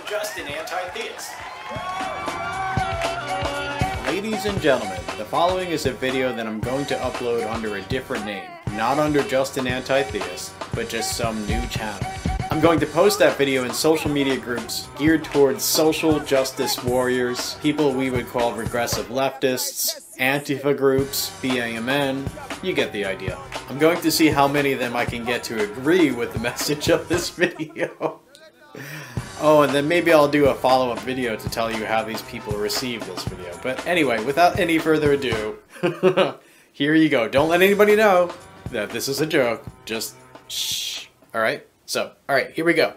just an anti-theist. Ladies and gentlemen, the following is a video that I'm going to upload under a different name. Not under just an anti-theist, but just some new channel. I'm going to post that video in social media groups geared towards social justice warriors, people we would call regressive leftists, Antifa groups, BAMN, you get the idea. I'm going to see how many of them I can get to agree with the message of this video. Oh, and then maybe I'll do a follow-up video to tell you how these people receive this video. But anyway, without any further ado, here you go. Don't let anybody know that this is a joke. Just shh. Alright? So, alright, here we go.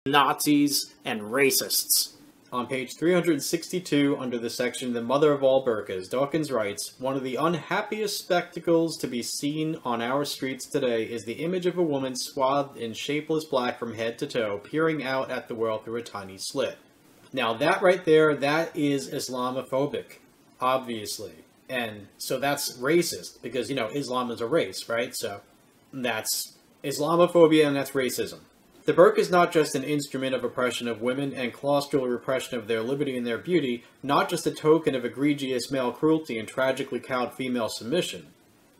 Nazis and racists. On page 362, under the section The Mother of All Burkas, Dawkins writes, "One of the unhappiest spectacles to be seen on our streets today is the image of a woman swathed in shapeless black from head to toe, peering out at the world through a tiny slit." Now that right there, that is Islamophobic, obviously. And so that's racist, because, you know, Islam is a race, right? So that's Islamophobia and that's racism. The burqa is not just an instrument of oppression of women and claustral repression of their liberty and their beauty, not just a token of egregious male cruelty and tragically cowed female submission.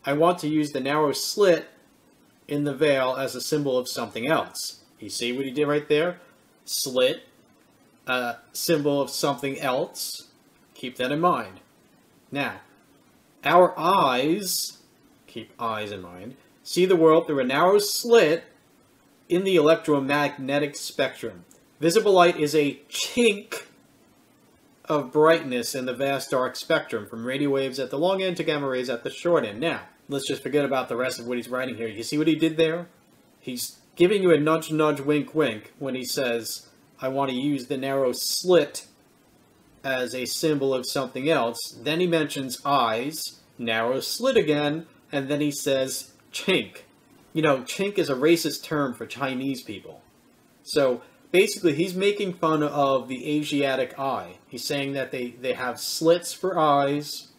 I want to use the narrow slit in the veil as a symbol of something else. You see what he did right there? Slit, a symbol of something else. Keep that in mind. Now, our eyes, keep eyes in mind, see the world through a narrow slit in the electromagnetic spectrum. Visible light is a chink of brightness in the vast dark spectrum, from radio waves at the long end to gamma rays at the short end. Now, let's just forget about the rest of what he's writing here. You see what he did there? He's giving you a nudge, nudge, wink, wink when he says, I want to use the narrow slit as a symbol of something else. Then he mentions eyes, narrow slit again, and then he says chink. You know, chink is a racist term for Chinese people. So, basically, he's making fun of the Asiatic eye. He's saying that they have slits for eyes,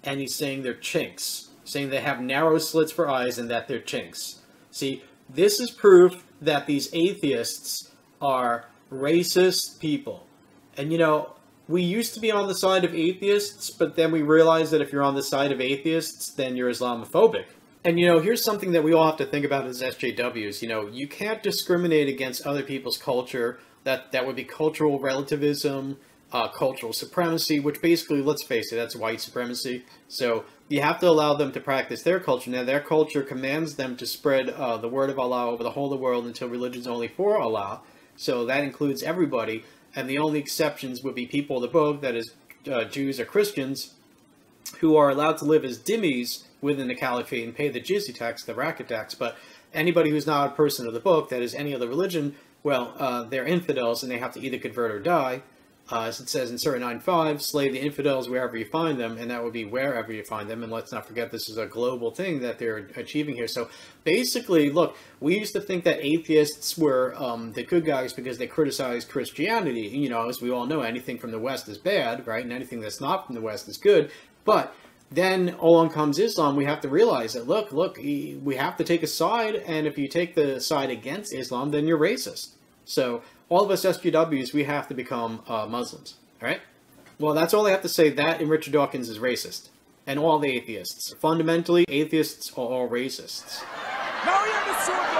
and he's saying they're chinks. Saying they have narrow slits for eyes and that they're chinks. See, this is proof that these atheists are racist people. And, you know, we used to be on the side of atheists, but then we realized that if you're on the side of atheists, then you're Islamophobic. And, you know, here's something that we all have to think about as SJWs. You know, you can't discriminate against other people's culture. That would be cultural relativism, cultural supremacy, which basically, let's face it, that's white supremacy. So you have to allow them to practice their culture. Now, their culture commands them to spread the word of Allah over the whole of the world until religion's only for Allah. So that includes everybody. And the only exceptions would be people of the book, that is, Jews or Christians, who are allowed to live as dhimmis within the caliphate and pay the jizya tax, the racket tax. But anybody who's not a person of the book, that is any other religion, well, they're infidels and they have to either convert or die. As it says in Surah 9:5, slay the infidels wherever you find them, and that would be wherever you find them. And let's not forget, this is a global thing that they're achieving here. So basically, look, we used to think that atheists were the good guys because they criticized Christianity. You know, as we all know, anything from the West is bad, right? And anything that's not from the West is good. But then along comes Islam. We have to realize that, look, we have to take a side, and if you take the side against Islam, then you're racist. So all of us SJWs, we have to become Muslims, all right? Well, that's all I have to say. That and Richard Dawkins is racist. And all the atheists. Fundamentally, atheists are all racists. Now we have the